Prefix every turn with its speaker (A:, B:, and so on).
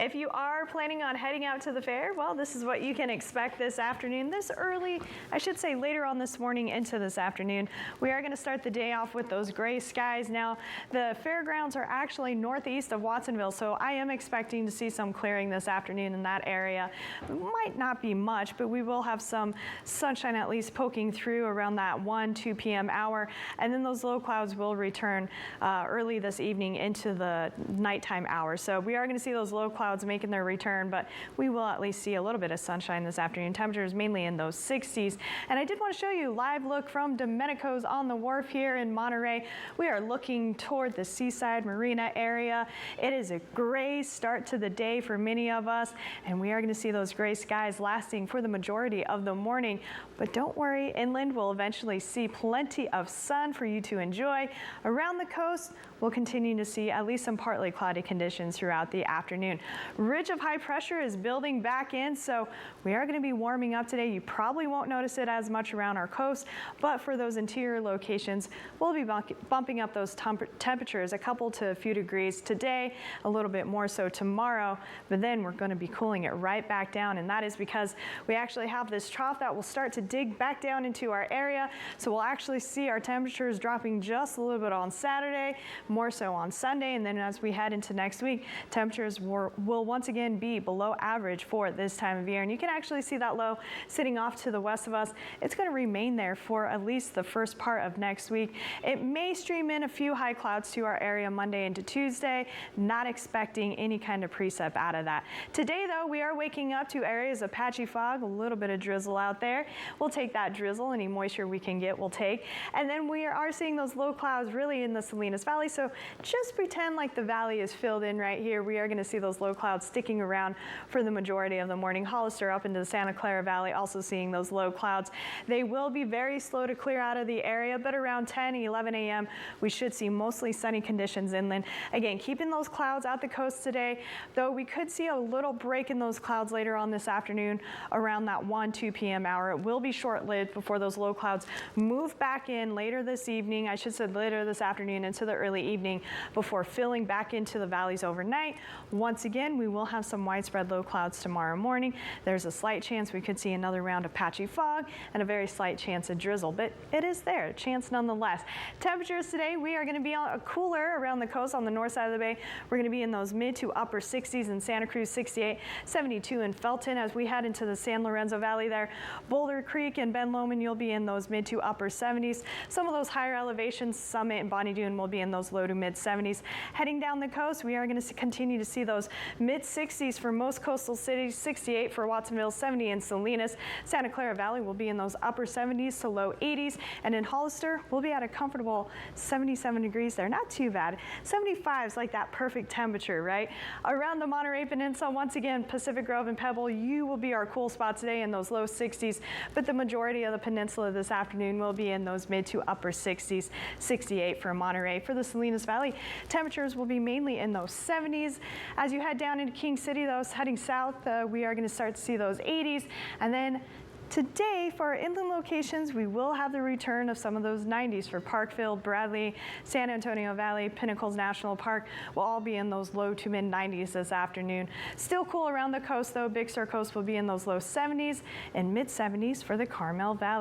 A: If you are planning on heading out to the fair, well, this is what you can expect this afternoon. This early, I should say later on this morning into this afternoon, we are going to start the day off with those gray skies. Now, the fairgrounds are actually northeast of Watsonville, so I am expecting to see some clearing this afternoon in that area. It might not be much, but we will have some sunshine at least poking through around that 2 p.m. hour, and then those low clouds will return early this evening into the nighttime hours. So we are going to see those low clouds making their return, but we will at least see a little bit of sunshine this afternoon. Temperatures mainly in those 60s. And I did want to show you a live look from Domenico's on the wharf here in Monterey. We are looking toward the seaside marina area. It is a gray start to the day for many of us, and we are going to see those gray skies lasting for the majority of the morning. But don't worry, inland we'll eventually see plenty of sun for you to enjoy. Around the coast, we'll continue to see at least some partly cloudy conditions throughout the afternoon. Ridge of high pressure is building back in, so we are going to be warming up today. You probably won't notice it as much around our coast, but for those interior locations, we'll be bumping up those temperatures a couple to a few degrees today, a little bit more so tomorrow, but then we're going to be cooling it right back down, and that is because we actually have this trough that will start to dig back down into our area, so we'll actually see our temperatures dropping just a little bit on Saturday, more so on Sunday, and then as we head into next week, temperatures will once again be below average for this time of year. And you can actually see that low sitting off to the west of us. It's going to remain there for at least the first part of next week. It may stream in a few high clouds to our area Monday into Tuesday, not expecting any kind of precip out of that. Today, though, we are waking up to areas of patchy fog, a little bit of drizzle out there. We'll take that drizzle, any moisture we can get, we'll take. And then we are seeing those low clouds really in the Salinas Valley. So just pretend like the valley is filled in right here. We are going to see those low clouds sticking around for the majority of the morning. Hollister up into the Santa Clara Valley, also seeing those low clouds. They will be very slow to clear out of the area, but around 10, 11 a.m., we should see mostly sunny conditions inland. Again, keeping those clouds out the coast today, though we could see a little break in those clouds later on this afternoon around that 2 p.m. hour. It will be short-lived before those low clouds move back in later this evening, I should say later this afternoon into the early evening before filling back into the valleys overnight. Once again, we will have some widespread low clouds tomorrow morning. There's a slight chance we could see another round of patchy fog and a very slight chance of drizzle, but it is there, a chance nonetheless. Temperatures today, we are going to be cooler around the coast on the north side of the bay. We're going to be in those mid to upper 60s in Santa Cruz, 68, 72 in Felton. As we head into the San Lorenzo Valley there, Boulder Creek and Ben Lomond, you'll be in those mid to upper 70s. Some of those higher elevations, Summit and Bonnie Doon, will be in those low to mid 70s. Heading down the coast, we are going to continue to see those mid 60s for most coastal cities, 68 for Watsonville, 70 in Salinas. Santa Clara Valley will be in those upper 70s to low 80s, and in Hollister, we'll be at a comfortable 77 degrees there. Not too bad. 75 is like that perfect temperature, right? Around the Monterey Peninsula, once again, Pacific Grove and Pebble, you will be our cool spot today in those low 60s, but the majority of the peninsula this afternoon will be in those mid to upper 60s, 68 for Monterey. For the Salinas Valley, temperatures will be mainly in those 70s. As you head down into King City, though, heading south, we are going to start to see those 80s. And then today, for our inland locations, we will have the return of some of those 90s for Parkville, Bradley, San Antonio Valley, Pinnacles National Park. Will all be in those low to mid 90s this afternoon. Still cool around the coast, though. Big Sur coast will be in those low 70s and mid 70s for the Carmel Valley.